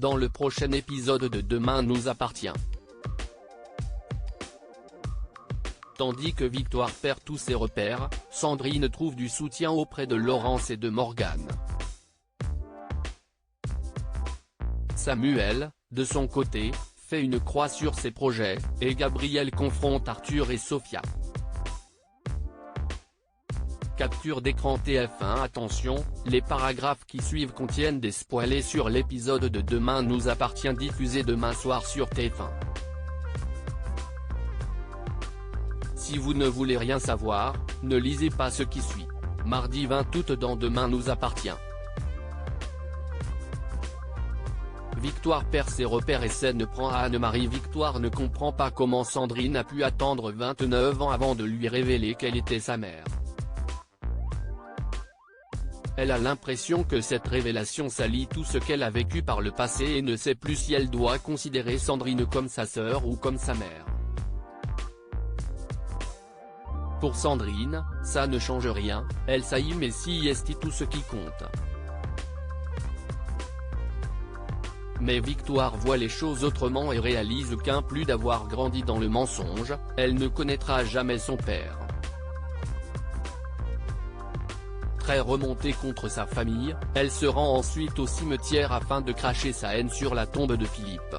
dans le prochain épisode de Demain nous appartient. Tandis que Victoire perd tous ses repères, Sandrine trouve du soutien auprès de Laurence et de Morgane. Samuel, de son côté, fait une croix sur ses projets, et Gabriel confronte Arthur et Sophia. Capture d'écran TF1. Attention, les paragraphes qui suivent contiennent des spoilers sur l'épisode de Demain nous appartient diffusé demain soir sur TF1. Si vous ne voulez rien savoir, ne lisez pas ce qui suit. Mardi 20 août dans Demain nous appartient. Victoire perd ses repères et scène prend à Anne-Marie. Victoire ne comprend pas comment Sandrine a pu attendre 29 ans avant de lui révéler qu'elle était sa mère. Elle a l'impression que cette révélation salit tout ce qu'elle a vécu par le passé et ne sait plus si elle doit considérer Sandrine comme sa sœur ou comme sa mère. Pour Sandrine, ça ne change rien, elle sait mais si est tout ce qui compte. Mais Victoire voit les choses autrement et réalise qu'en plus d'avoir grandi dans le mensonge, elle ne connaîtra jamais son père. Très remontée contre sa famille, elle se rend ensuite au cimetière afin de cracher sa haine sur la tombe de Philippe.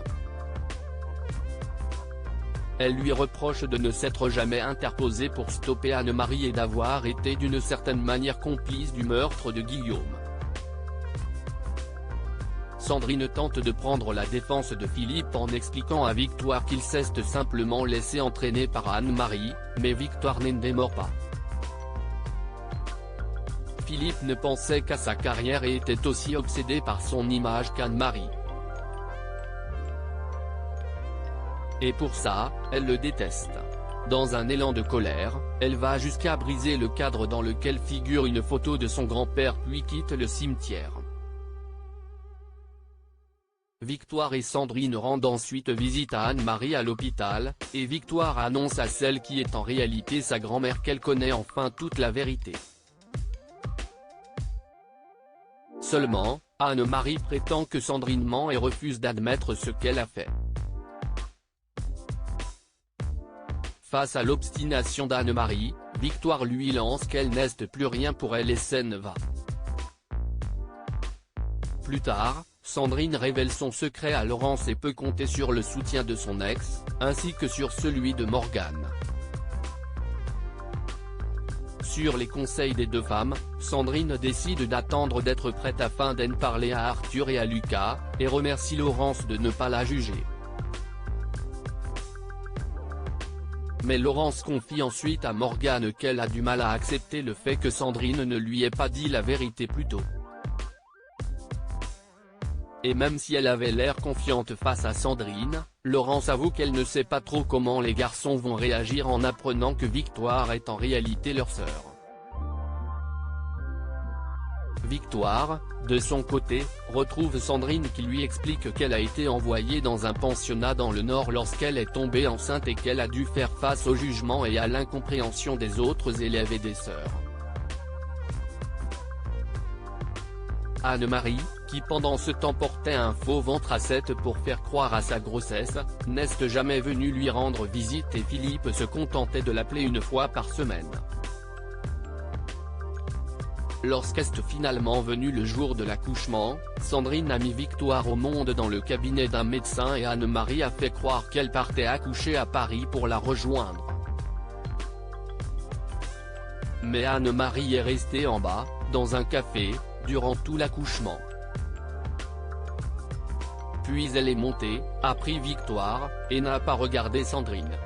Elle lui reproche de ne s'être jamais interposée pour stopper Anne-Marie et d'avoir été d'une certaine manière complice du meurtre de Guillaume. Sandrine tente de prendre la défense de Philippe en expliquant à Victoire qu'il s'est simplement laissé entraîner par Anne-Marie, mais Victoire n'en démord pas. Philippe ne pensait qu'à sa carrière et était aussi obsédé par son image qu'Anne-Marie. Et pour ça, elle le déteste. Dans un élan de colère, elle va jusqu'à briser le cadre dans lequel figure une photo de son grand-père puis quitte le cimetière. Victoire et Sandrine rendent ensuite visite à Anne-Marie à l'hôpital, et Victoire annonce à celle qui est en réalité sa grand-mère qu'elle connaît enfin toute la vérité. Seulement, Anne-Marie prétend que Sandrine ment et refuse d'admettre ce qu'elle a fait. Face à l'obstination d'Anne-Marie, Victoire lui lance qu'elle n'est plus rien pour elle et scène va. Plus tard, Sandrine révèle son secret à Laurence et peut compter sur le soutien de son ex, ainsi que sur celui de Morgane. Sur les conseils des deux femmes, Sandrine décide d'attendre d'être prête afin d'en parler à Arthur et à Lucas, et remercie Laurence de ne pas la juger. Mais Laurence confie ensuite à Morgane qu'elle a du mal à accepter le fait que Sandrine ne lui ait pas dit la vérité plus tôt. Et même si elle avait l'air confiante face à Sandrine, Laurence avoue qu'elle ne sait pas trop comment les garçons vont réagir en apprenant que Victoire est en réalité leur sœur. Victoire, de son côté, retrouve Sandrine qui lui explique qu'elle a été envoyée dans un pensionnat dans le Nord lorsqu'elle est tombée enceinte et qu'elle a dû faire face au jugement et à l'incompréhension des autres élèves et des sœurs. Anne-Marie, qui pendant ce temps portait un faux ventre à 7 pour faire croire à sa grossesse, n'est jamais venue lui rendre visite et Philippe se contentait de l'appeler une fois par semaine. Lorsqu'est finalement venu le jour de l'accouchement, Sandrine a mis Victoire au monde dans le cabinet d'un médecin et Anne-Marie a fait croire qu'elle partait accoucher à Paris pour la rejoindre. Mais Anne-Marie est restée en bas, dans un café, durant tout l'accouchement. Puis elle est montée, a pris Victoire, et n'a pas regardé Sandrine.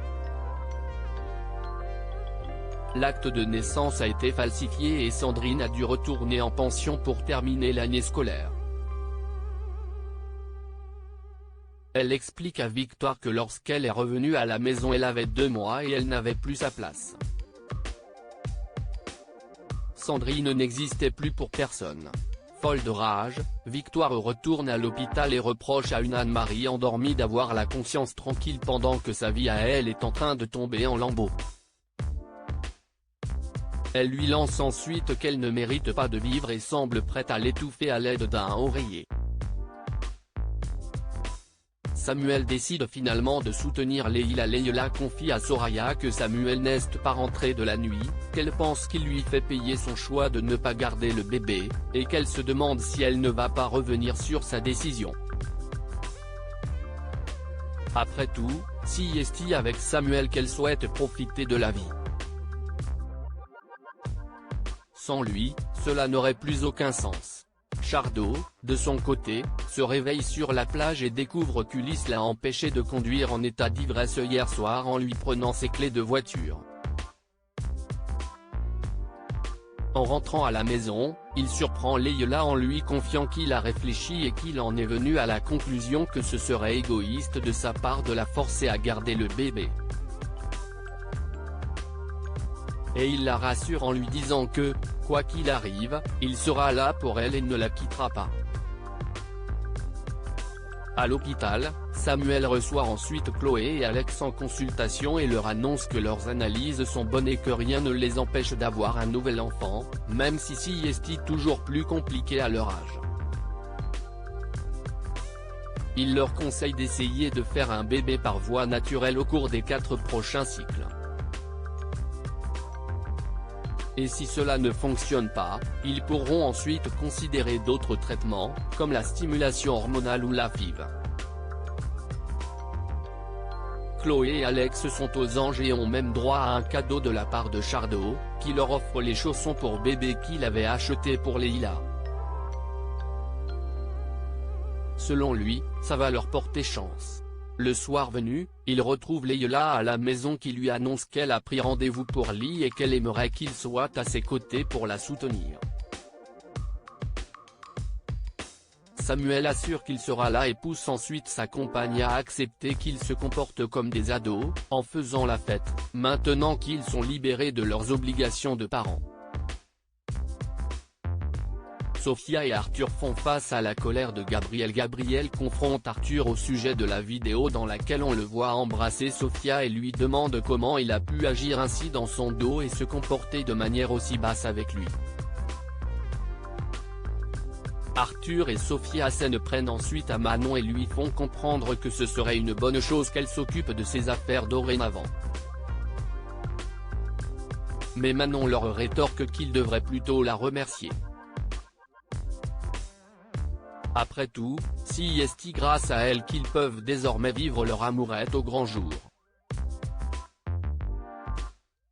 L'acte de naissance a été falsifié et Sandrine a dû retourner en pension pour terminer l'année scolaire. Elle explique à Victoire que lorsqu'elle est revenue à la maison elle avait 2 mois et elle n'avait plus sa place. Sandrine n'existait plus pour personne. Folle de rage, Victoire retourne à l'hôpital et reproche à une Anne-Marie endormie d'avoir la conscience tranquille pendant que sa vie à elle est en train de tomber en lambeaux. Elle lui lance ensuite qu'elle ne mérite pas de vivre et semble prête à l'étouffer à l'aide d'un oreiller. Samuel décide finalement de soutenir Leila. Leila confie à Soraya que Samuel n'est pas rentré de la nuit, qu'elle pense qu'il lui fait payer son choix de ne pas garder le bébé, et qu'elle se demande si elle ne va pas revenir sur sa décision. Après tout, si est avec Samuel qu'elle souhaite profiter de la vie. Sans lui, cela n'aurait plus aucun sens. Shardo, de son côté, se réveille sur la plage et découvre qu'Ulysse l'a empêché de conduire en état d'ivresse hier soir en lui prenant ses clés de voiture. En rentrant à la maison, il surprend Leila en lui confiant qu'il a réfléchi et qu'il en est venu à la conclusion que ce serait égoïste de sa part de la forcer à garder le bébé. Et il la rassure en lui disant que, quoi qu'il arrive, il sera là pour elle et ne la quittera pas. À l'hôpital, Samuel reçoit ensuite Chloé et Alex en consultation et leur annonce que leurs analyses sont bonnes et que rien ne les empêche d'avoir un nouvel enfant, même si c'est toujours plus compliqué à leur âge. Il leur conseille d'essayer de faire un bébé par voie naturelle au cours des 4 prochains cycles. Et si cela ne fonctionne pas, ils pourront ensuite considérer d'autres traitements, comme la stimulation hormonale ou la FIV. Chloé et Alex sont aux anges et ont même droit à un cadeau de la part de Shardo, qui leur offre les chaussons pour bébé qu'il avait achetés pour Leila. Selon lui, ça va leur porter chance. Le soir venu, il retrouve Leila à la maison qui lui annonce qu'elle a pris rendez-vous pour Lee et qu'elle aimerait qu'il soit à ses côtés pour la soutenir. Samuel assure qu'il sera là et pousse ensuite sa compagne à accepter qu'ils se comportent comme des ados, en faisant la fête, maintenant qu'ils sont libérés de leurs obligations de parents. Sophia et Arthur font face à la colère de Gabriel. Gabriel confronte Arthur au sujet de la vidéo dans laquelle on le voit embrasser Sophia et lui demande comment il a pu agir ainsi dans son dos et se comporter de manière aussi basse avec lui. Arthur et Sophia s'en prennent ensuite à Manon et lui font comprendre que ce serait une bonne chose qu'elle s'occupe de ses affaires dorénavant. Mais Manon leur rétorque qu'il devrait plutôt la remercier. Après tout, c'est grâce à elle qu'ils peuvent désormais vivre leur amourette au grand jour.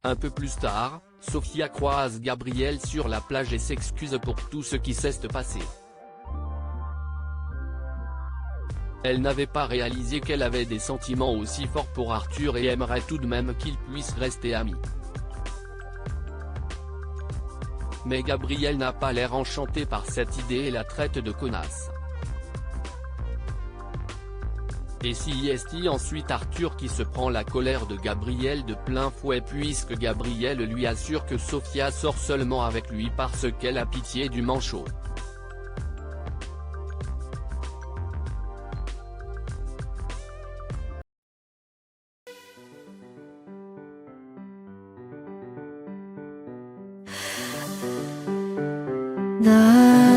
Un peu plus tard, Sophia croise Gabriel sur la plage et s'excuse pour tout ce qui s'est passé. Elle n'avait pas réalisé qu'elle avait des sentiments aussi forts pour Arthur et aimerait tout de même qu'ils puissent rester amis. Mais Gabriel n'a pas l'air enchanté par cette idée et la traite de connasse. Et c'est ensuite Arthur qui se prend la colère de Gabriel de plein fouet puisque Gabriel lui assure que Sophia sort seulement avec lui parce qu'elle a pitié du manchot. 나